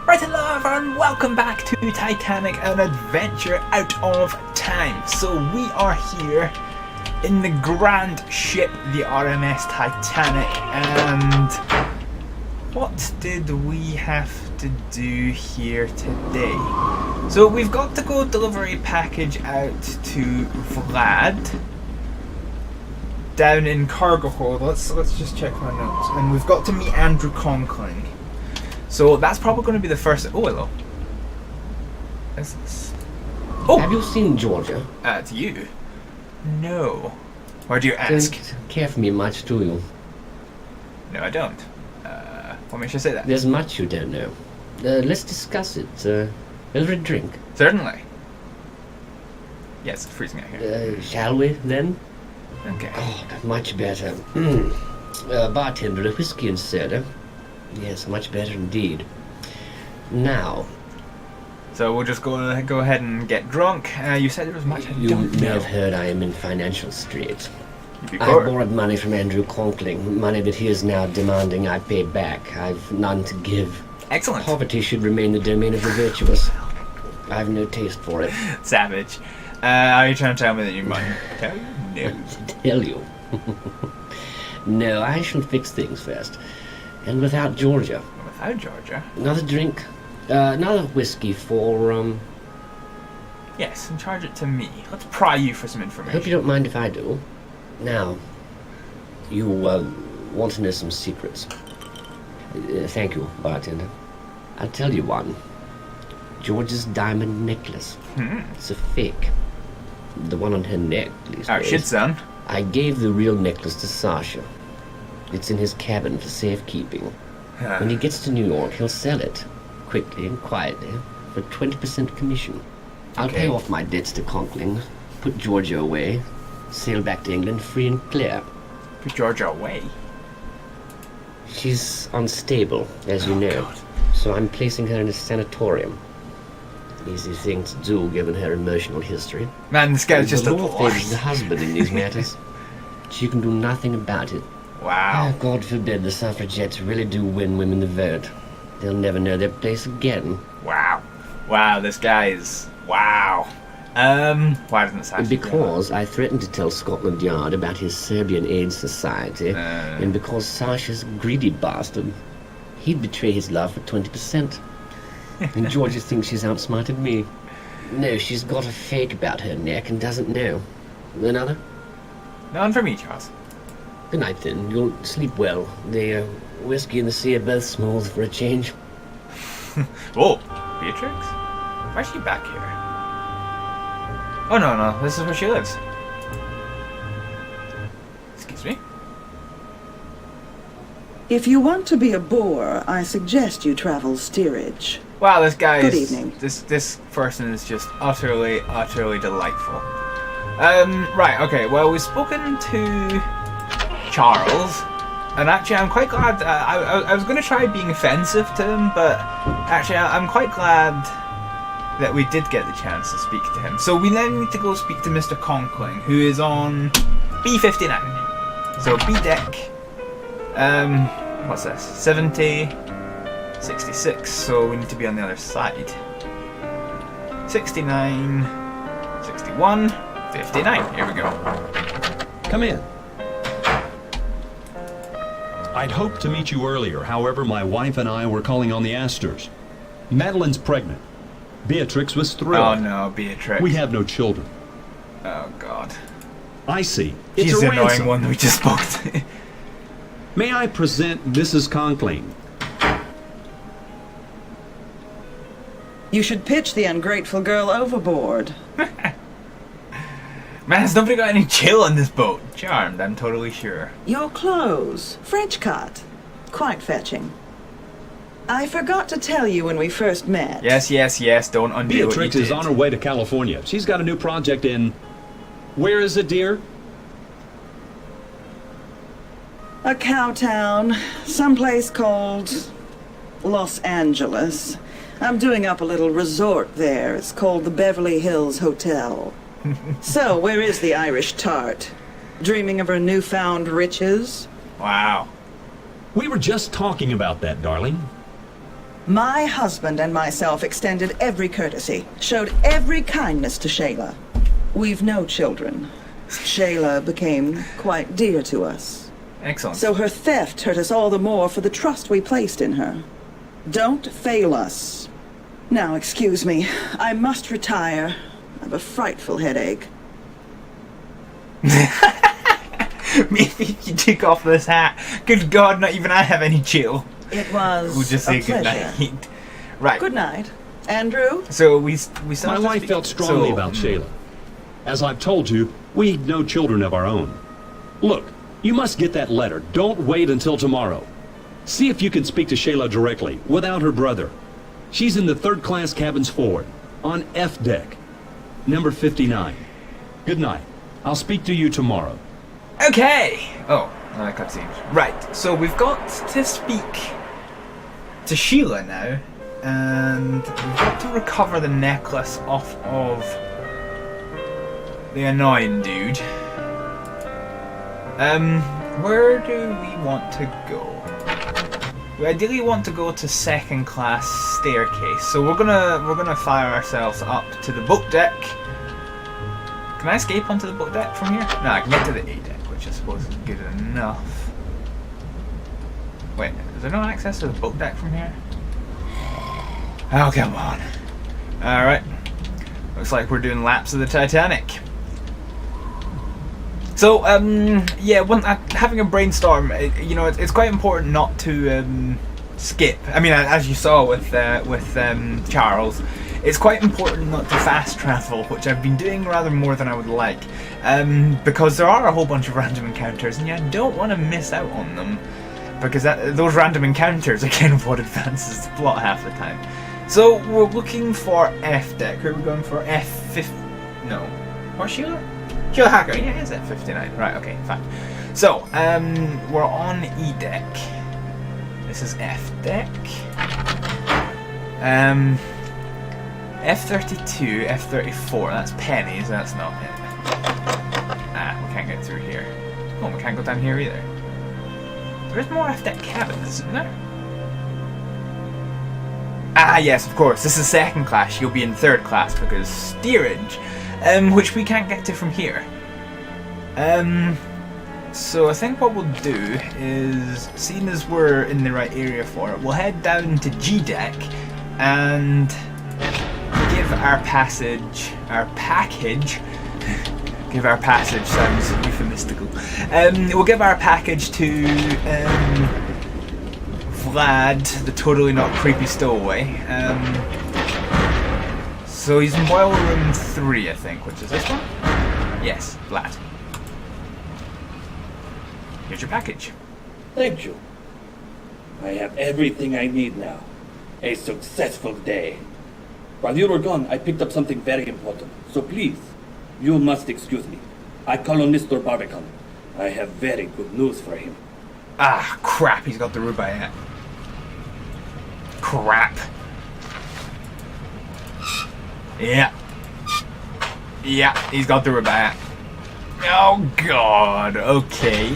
Right, hello everyone, welcome back to Titanic, an adventure out of time. So we are here in the grand ship, the RMS Titanic, and what did we have to do here today? So we've got to go deliver a package out to Vlad down in cargo hold. Let's just check my notes. And we've got to meet Andrew Conkling. So that's probably going to be the first. Oh, hello. Is this? Oh! Have you seen Georgia? It's you. No. Why do you ask? Don't care for me much, do you? No, I don't. What makes you say that? There's much you don't know. Let's discuss it over a drink. Certainly. Yes, it's freezing out here. Shall we, then? Okay. Oh, much better. Bartender, a whiskey and soda. Yes, much better indeed. Now... So we'll just go ahead and get drunk. You said there was much I You don't may know. have heard I am in financial straits. You'd be I bored. borrowed money from Andrew Conkling, money that he is now demanding I pay back. I've none to give. Excellent. Poverty should remain the domain of the virtuous. I have no taste for it. Savage. Are you trying to tell me that you might tell you? No. Tell you. No, I shall fix things first. And without Georgia. Without Georgia? Another drink. Another whiskey for, Yes, and charge it to me. Let's pry you for some I information. hope you don't mind if I do. Now, you, want to know some secrets. Thank you, bartender. I'll tell you one. George's diamond necklace. It's a fake. The one on her neck, please. Oh, shit, son. I gave the real necklace to Sasha. It's in his cabin for safekeeping. When he gets to New York, he'll sell it, quickly and quietly, for 20% commission. I'll Okay. pay off my debts to Conkling, put Georgia away, sail back to England free and clear. Put Georgia away. She's unstable, as you know, God. so I'm placing her in a sanatorium. Easy thing to do, given her emotional history. Man, this guy's just the a law boy. favors the husband in these matters. She can do nothing about it. Wow. Oh, God forbid the suffragettes really do win women the vote. They'll never know their place again. Wow. Wow, this guy is... Wow. Why doesn't this actually Because I threatened to tell Scotland Yard about his Serbian Aid Society, and because Sasha's a greedy bastard, he'd betray his love for 20%. And Georgia thinks she's outsmarted me. No, she's got a fake about her neck and doesn't know. Another? None for me, Charles. Good night, then. You'll sleep well. The whiskey and the sea are both smooth for a change. Whoa. Beatrix? Why is she back here? Oh, no. This is where she lives. Excuse me? If you want to be a bore, I suggest you travel steerage. Wow, this guy Good is... evening. This person is just utterly delightful. Right, okay, well, we've spoken to Charles, and actually I'm quite glad, I was going to try being offensive to him, but actually I'm quite glad that we did get the chance to speak to him. So we now need to go speak to Mr. Conkling, who is on B59. So B deck, what's this, 70, 66, so we need to be on the other side. 69, 61, 59, here we go. Come in. I'd hoped to meet you earlier, however, my wife and I were calling on the Astors. Madeline's pregnant. Beatrix was thrilled. Oh no, Beatrix. We have no children. Oh god. I see. It's She's a the annoying ransom. one we just spoke to. May I present Mrs. Conkling? You should pitch the ungrateful girl overboard. Man, has nobody got any chill on this boat? Charmed, I'm totally sure. Your clothes, French cut. Quite fetching. I forgot to tell you when we first met. Yes, don't undo what Beatrix you is did. on her way to California. She's got a new project in... Where is it, dear? A cow town, someplace called Los Angeles. I'm doing up a little resort there. It's called the Beverly Hills Hotel. So, where is the Irish tart? Dreaming of her newfound riches? Wow. We were just talking about that, darling. My husband and myself extended every courtesy, showed every kindness to Shayla. We've no children. Shayla became quite dear to us. Excellent. So her theft hurt us all the more for the trust we placed in her. Don't fail us. Now, excuse me. I must retire. I have a frightful headache. Maybe if you take off this hat. Good God, not even I have any chill. It was We'll just say a good pleasure. night. Right. Good night. Andrew? So we still My have to wife speak- felt strongly so- about Shayla. As I've told you, we had no children of our own. Look, you must get that letter. Don't wait until tomorrow. See if you can speak to Shayla directly, without her brother. She's in the third-class cabins forward, on F deck, number 59. Good night. I'll speak to you tomorrow. Okay. Oh, another cutscene. Right. So we've got to speak to Sheila now, and we've got to recover the necklace off of the annoying dude. Where do we want to go? We ideally want to go to second class staircase. So we're gonna fire ourselves up to the boat deck. Can I escape onto the boat deck from here? No, I can get to the A deck, which I suppose is good enough. Wait, is there no access to the boat deck from here? Oh, come on. Alright. Looks like we're doing laps of the Titanic. So, yeah, having a brainstorm, it's quite important not to skip. I mean, as you saw with Charles, it's quite important not to fast travel, which I've been doing rather more than I would like, because there are a whole bunch of random encounters, and you don't want to miss out on them, because those random encounters are kind of what advances the plot half the time. So, we're looking for F deck. Who are we going for? F50... No. What's Sheila? Sheila Hacker. Yeah, it's F59. Right, okay, fine. So, we're on E deck. This is F deck. F32, F34. That's pennies. That's not it. Ah, we can't get through here. Oh, we can't go down here either. There's more F deck cabins, isn't there? Ah, yes, of course. This is second class. You'll be in third class because steerage, which we can't get to from here. So I think what we'll do is, seeing as we're in the right area for it, we'll head down to G deck and give our package. Give our passage sounds euphemistical. We'll give our package to Vlad, the totally not creepy stowaway. So he's in boiler room 3, I think, which is this one? Yes, Vlad. Here's your package. Thank you. I have everything I need now. A successful day. While you were gone, I picked up something very important. So please, you must excuse me. I call on Mr. Barbican. I have very good news for him. Ah, crap, he's got the rubaiyat. Crap. Yeah. Yeah, he's got the rubaiyat. Oh god, okay.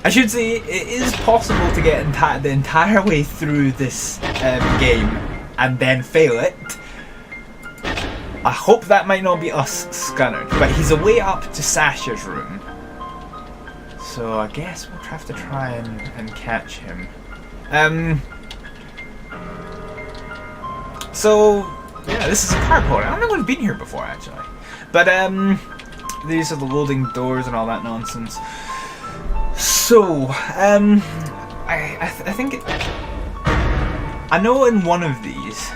I should say, it is possible to get the entire way through this game and then fail it. I hope that might not be us scunnered, but he's away up to Sasha's room. So I guess we'll have to try and catch him. So, yeah, this is a carport. I don't think we've been here before, actually. But, these are the loading doors and all that nonsense. So, I think I know in one of these.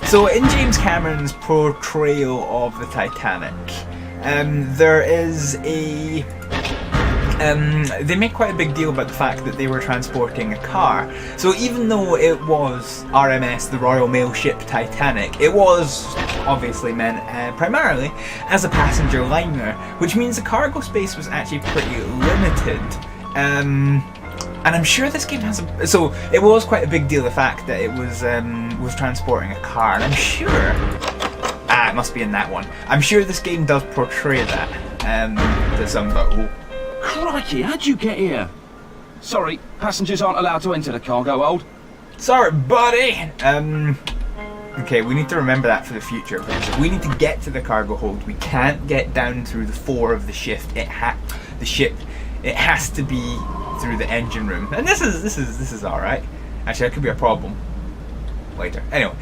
So in James Cameron's portrayal of the Titanic, there is a. They make quite a big deal about the fact that they were transporting a car. So even though it was RMS, the Royal Mail Ship Titanic, it was obviously meant primarily as a passenger liner, which means the cargo space was actually pretty limited. And I'm sure this game has a... So it was quite a big deal, the fact that it was transporting a car, and I'm sure... Ah, it must be in that one. I'm sure this game does portray that to some... Oh. Crikey, how'd you get here? Sorry, passengers aren't allowed to enter the cargo hold. Sorry, buddy. Okay, we need to remember that for the future. Because if we need to get to the cargo hold, we can't get down through the fore of the ship. It has to be through the engine room. And this is all right. Actually, that could be a problem later. Anyway,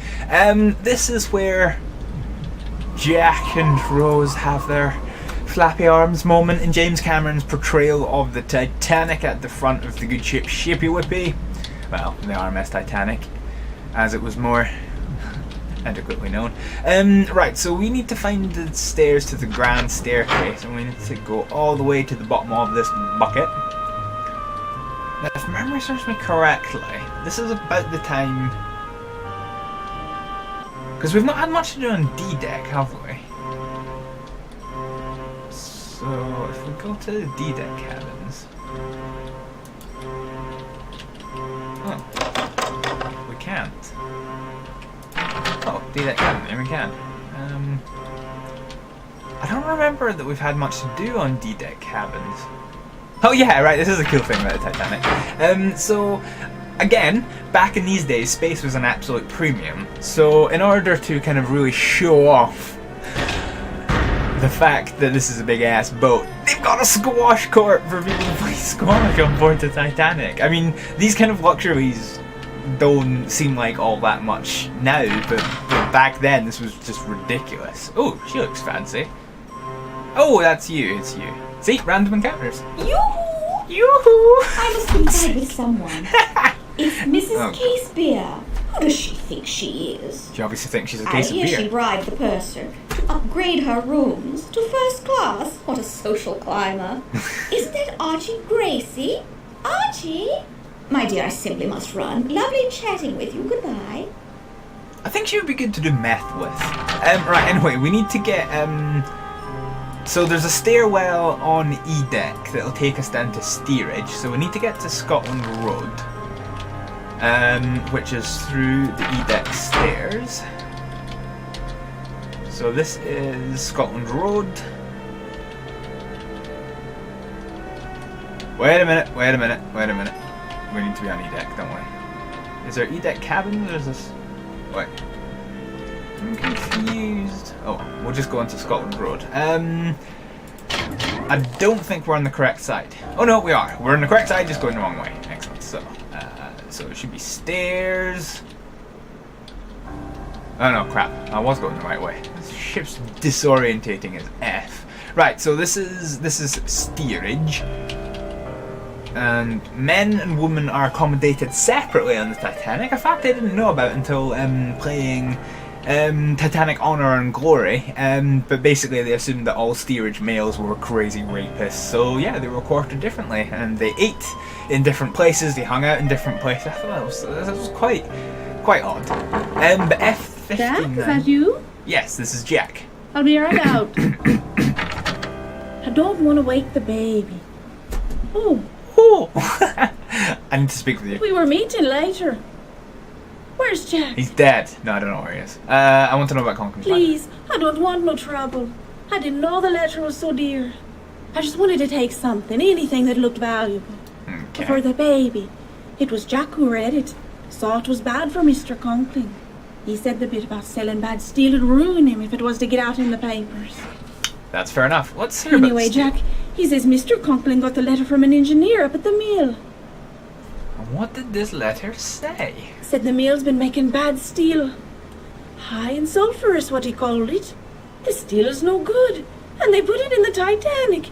this is where Jack and Rose have their flappy arms moment in James Cameron's portrayal of the Titanic at the front of the good ship Shippy Whippy. Well, the RMS Titanic, as it was more adequately known. Right, so we need to find the stairs to the grand staircase, and we need to go all the way to the bottom of this bucket. Now, if memory serves me correctly, this is about the time... Because we've not had much to do on D-Deck, have we? So, if we go to the D-Deck cabins... Oh, we can't. Oh, D-Deck cabin, there we can. I don't remember that we've had much to do on D-Deck cabins. Oh yeah, right, this is a cool thing about the Titanic. So, again, back in these days, space was an absolute premium. So, in order to kind of really show off the fact that this is a big ass boat, they've got a squash court for people to play squash on board the Titanic. I mean, these kind of luxuries don't seem like all that much now, but back then this was just ridiculous. Oh, she looks fancy. Oh, that's you, it's you. See, random encounters. Yoo-hoo! Yoo-hoo! I must confide with someone. It's Mrs. Casebeer. Who does she think she is? She obviously thinks she's a I case of hear beer. she bribed the purser to upgrade her rooms to first class. What a social climber. Isn't that Archie Gracie? Archie? My dear, I simply must run. Lovely chatting with you. Goodbye. I think she would be good to do meth with. Right, anyway, we need to get, so there's a stairwell on E-Deck that'll take us down to Steerage, so we need to get to Scotland Road, which is through the E-Deck stairs. So this is Scotland Road. Wait a minute. We need to be on E-Deck, don't we? Is there E-Deck cabin? There's this... Wait. I'm confused. Oh, we'll just go into Scotland Road. I don't think we're on the correct side. Oh no, we are. We're on the correct side, just going the wrong way. Excellent. So it should be stairs. Oh no, crap. I was going the right way. This ship's disorientating as F. Right, so this is steerage. And men and women are accommodated separately on the Titanic. A fact I didn't know about until playing Titanic Honor and Glory. But basically they assumed that all steerage males were crazy rapists. So yeah, they were quartered differently, and they ate in different places. They hung out in different places. I thought that was quite odd. But F-59. Jack, is that you? Yes, this is Jack. I'll be right out. I don't want to wake the baby. Oh. I need to speak with you. We were meeting later. Where's Jack? He's dead. No, I don't know where he is. I want to know about Conklin. Please, I don't want no trouble. I didn't know the letter was so dear. I just wanted to take something, anything that looked valuable. Okay. For the baby. It was Jack who read it. Saw it was bad for Mr. Conklin. He said the bit about selling bad steel would ruin him if it was to get out in the papers. That's fair enough. Let's hear about Anyway, steel. Jack, he says Mr. Conklin got the letter from an engineer up at the mill. What did this letter say? Said the mill's been making bad steel. High in sulfur is what he called it. The steel is no good, and they put it in the Titanic.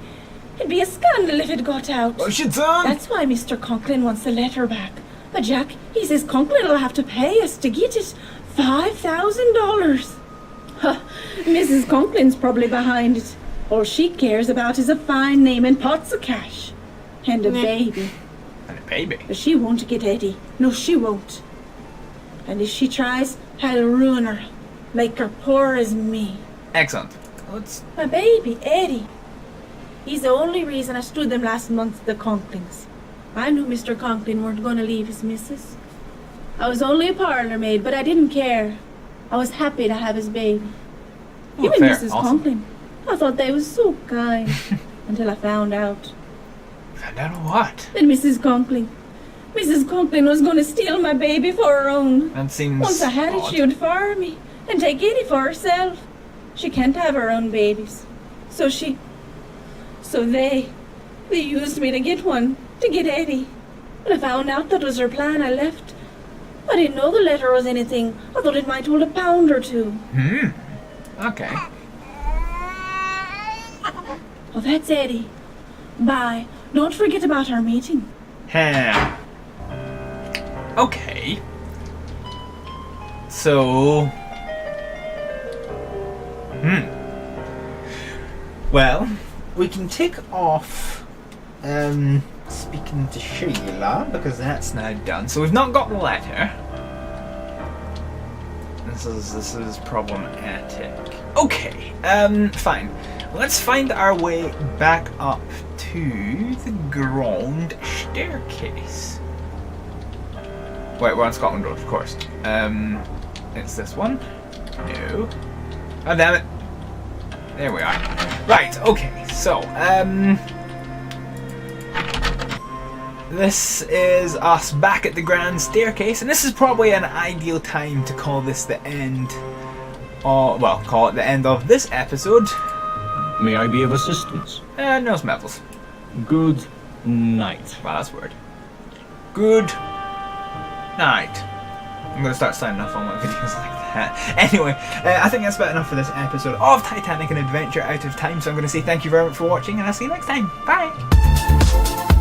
It'd be a scandal if it got out. Oh, shit, son! That's why Mr. Conklin wants the letter back. But Jack, he says Conklin will have to pay us to get it. $5,000. Huh, Mrs. Conklin's probably behind it. All she cares about is a fine name and pots of cash. And a baby. And a baby. But she won't get Eddie. No, she won't. And if she tries, I'll ruin her. Make her poor as me. Excellent. Let's... My baby, Eddie. He's the only reason I stood them last month, the Conklins. I knew Mr. Conklin weren't going to leave his missus. I was only a parlour maid, but I didn't care. I was happy to have his baby. Oh, Him and fair. Mrs. Awesome. Conklin. I thought they was so kind. Until I found out. Found out what? That Mrs. Conklin was going to steal my baby for her own. That seems Once I had it, odd. she would fire me and take Eddie for herself. She can't have her own babies. So they used me to get one, to get Eddie. When I found out that was her plan, I left. I didn't know the letter was anything. I thought it might hold a pound or two. Okay. Well, that's Eddie. Bye. Don't forget about our meeting. Okay. So... Well, we can tick off speaking to Sheila, because that's now done. So we've not got the letter. This is problematic. Okay, fine. Let's find our way back up to the ground staircase. Wait, we're on Scotland Road, of course. It's this one. No. Oh, damn it. There we are. Right, okay, so, this is us back at the grand staircase, and this is probably an ideal time to call this the end, well, call it the end of this episode. May I be of assistance? No smells. Good night. Wow, that's weird. Good night. I'm going to start signing off on my videos like that. Anyway, I think that's about enough for this episode of Titanic, an adventure out of time. So I'm going to say thank you very much for watching, and I'll see you next time. Bye!